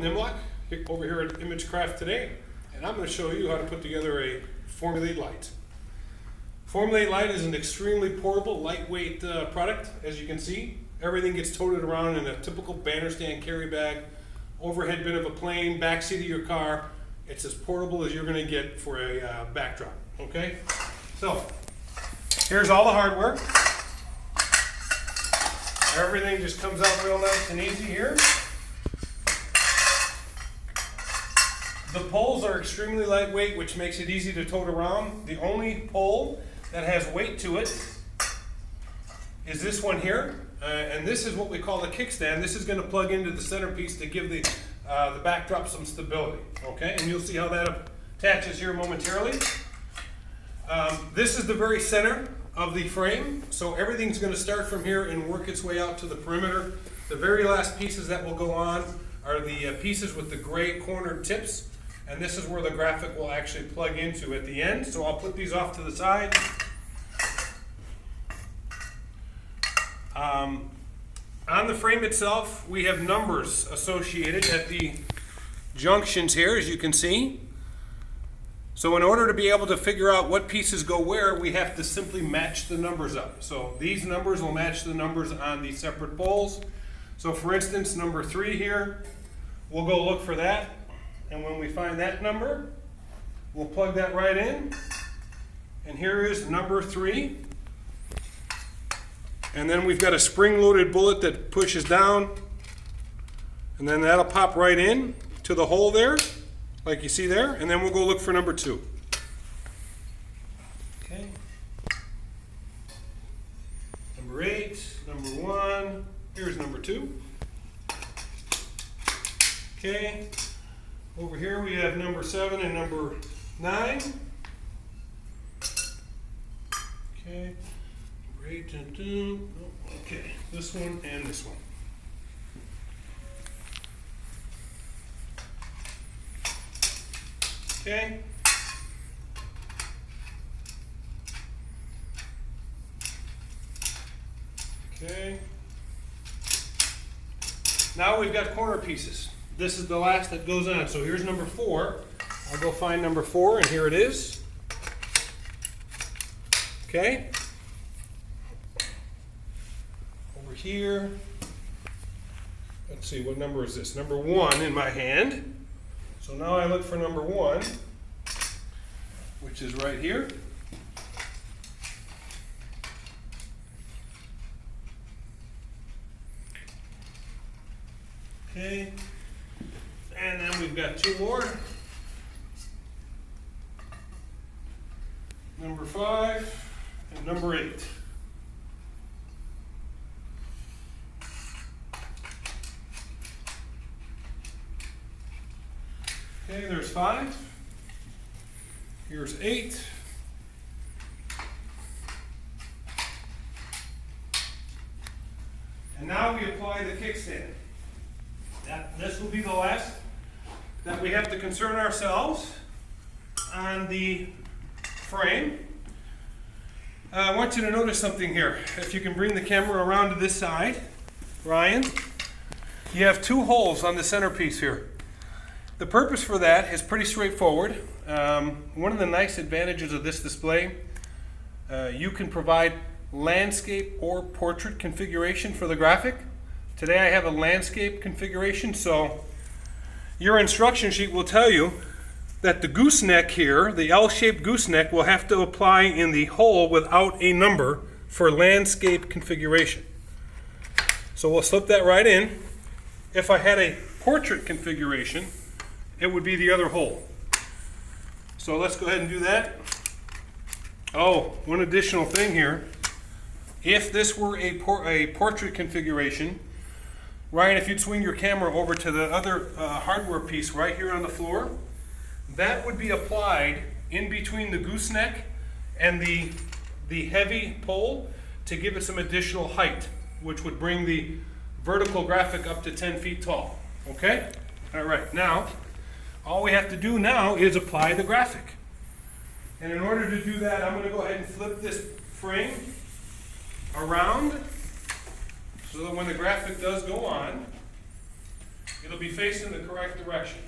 Nimlok over here at ImageCraft today, and I'm going to show you how to put together a Formulate Lite. Formulate Lite is an extremely portable, lightweight product. As you can see, everything gets toted around in a typical banner stand carry bag, overhead bin of a plane, back seat of your car. It's as portable as you're going to get for a backdrop. Okay, so here's all the hardware. Everything just comes out real nice and easy here. The poles are extremely lightweight, which makes it easy to tote around. The only pole that has weight to it is this one here, and this is what we call the kickstand. This is going to plug into the centerpiece to give the backdrop some stability. Okay, and you'll see how that attaches here momentarily. This is the very center of the frame, so everything's going to start from here and work its way out to the perimeter. The very last pieces that will go on are the pieces with the gray cornered tips, and this is where the graphic will actually plug into at the end. So I'll put these off to the side. On the frame itself, we have numbers associated at the junctions here, as you can see. So in order to be able to figure out what pieces go where, we have to simply match the numbers up. So these numbers will match the numbers on the separate poles. So for instance, number 3 here, we'll go look for that. And when we find that number, we'll plug that right in. And here is number 3. And then we've got a spring-loaded bullet that pushes down. And then that'll pop right in to the hole there, like you see there. And then we'll go look for number 2. Okay. Number 8, number 1. Here's number 2. Okay. Over here we have number 7 and number 9. Okay. Number 8 and 2. Okay. This one and this one. Okay. Okay. Now we've got corner pieces. This is the last that goes on. So here's number 4. I'll go find number 4, and here it is. Okay. Over here. Let's see, what number is this? Number 1 in my hand. So now I look for number 1, which is right here. Okay. And then we've got 2 more. Number 5 and number 8. Okay, there's 5. Here's 8. And now we apply the kickstand. This will be the last that we have to concern ourselves on the frame. I want you to notice something here. If you can bring the camera around to this side, Ryan, you have 2 holes on the centerpiece here. The purpose for that is pretty straightforward. One of the nice advantages of this display, you can provide landscape or portrait configuration for the graphic. Today I have a landscape configuration, so your instruction sheet will tell you that the gooseneck here, the L-shaped gooseneck, will have to apply in the hole without a number for landscape configuration. So we'll slip that right in. If I had a portrait configuration, it would be the other hole. So let's go ahead and do that. Oh, one additional thing here. If this were a portrait configuration, Ryan, if you'd swing your camera over to the other hardware piece right here on the floor, that would be applied in between the gooseneck and the heavy pole to give it some additional height, which would bring the vertical graphic up to 10 feet tall. Okay? All right, now, all we have to do now is apply the graphic. And in order to do that, I'm going to go ahead and flip this frame around so that when the graphic does go on, it'll be facing the correct direction.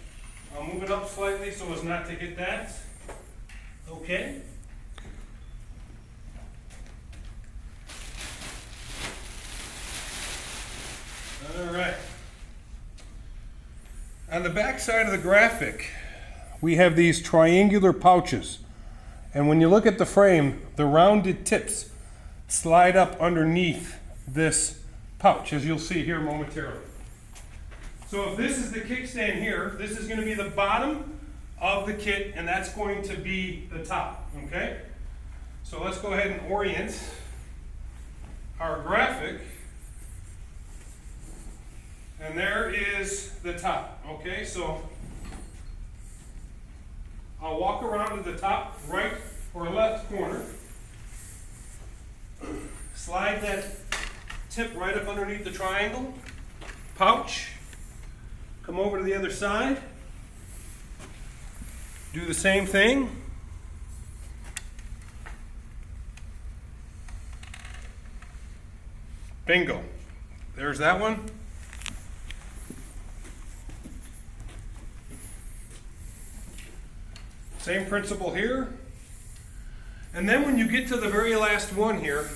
I'll move it up slightly so as not to hit that. Okay. All right. On the back side of the graphic, we have these triangular pouches. And when you look at the frame, the rounded tips slide up underneath this pouch, as you'll see here momentarily. So if this is the kickstand here, this is going to be the bottom of the kit, and that's going to be the top, okay? So let's go ahead and orient our graphic. And there is the top, okay? So I'll walk around to the top right or left corner. Slide that tip right up underneath the triangle pouch. Come over to the other side. Do the same thing. Bingo. There's that one. Same principle here. And then when you get to the very last one here,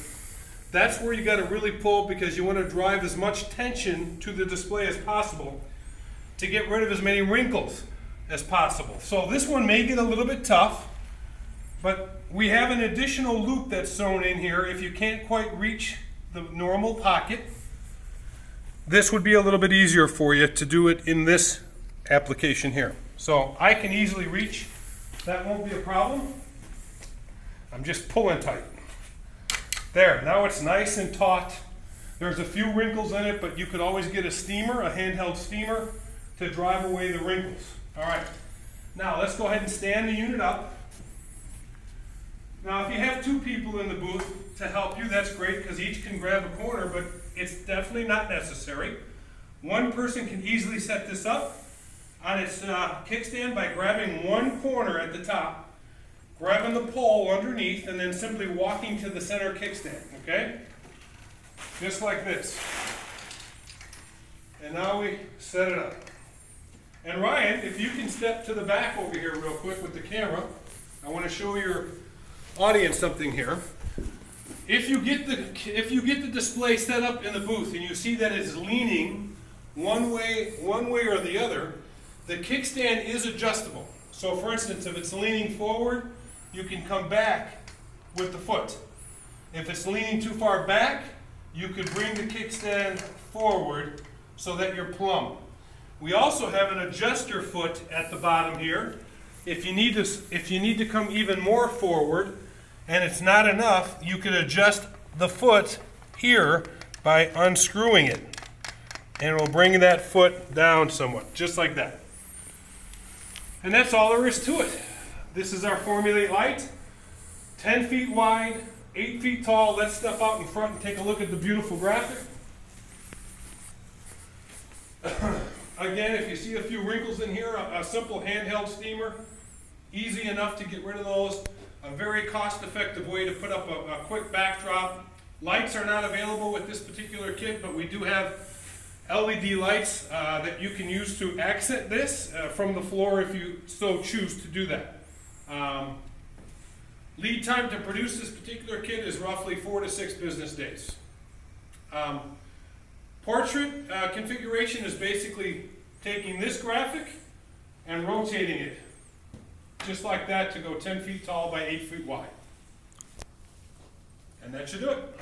that's where you got to really pull, because you want to drive as much tension to the display as possible to get rid of as many wrinkles as possible. So this one may get a little bit tough, but we have an additional loop that's sewn in here. If you can't quite reach the normal pocket, this would be a little bit easier for you to do it in this application here. So I can easily reach. That won't be a problem. I'm just pulling tight. There, now it's nice and taut. There's a few wrinkles in it, but you could always get a steamer, a handheld steamer, to drive away the wrinkles. All right, now let's go ahead and stand the unit up. Now if you have two people in the booth to help you, that's great, because each can grab a corner, but it's definitely not necessary. One person can easily set this up on its kickstand by grabbing one corner at the top, grabbing the pole underneath, and then simply walking to the center kickstand, okay? Just like this. And now we set it up. And Ryan, if you can step to the back over here real quick with the camera, I want to show your audience something here. If you get the display set up in the booth and you see that it's leaning one way or the other, the kickstand is adjustable. So for instance, if it's leaning forward, you can come back with the foot. If it's leaning too far back, you could bring the kickstand forward so that you're plumb. We also have an adjuster foot at the bottom here. If you need to come even more forward and it's not enough, you could adjust the foot here by unscrewing it. And it will bring that foot down somewhat, just like that. And that's all there is to it. This is our Formulate Lite, 10 feet wide, 8 feet tall. Let's step out in front and take a look at the beautiful graphic. Again, if you see a few wrinkles in here, a simple handheld steamer, easy enough to get rid of those. A very cost-effective way to put up a quick backdrop. Lights are not available with this particular kit, but we do have LED lights that you can use to accent this from the floor if you so choose to do that. Lead time to produce this particular kit is roughly 4 to 6 business days. Portrait configuration is basically taking this graphic and rotating it just like that to go 10 feet tall by 8 feet wide. And that should do it.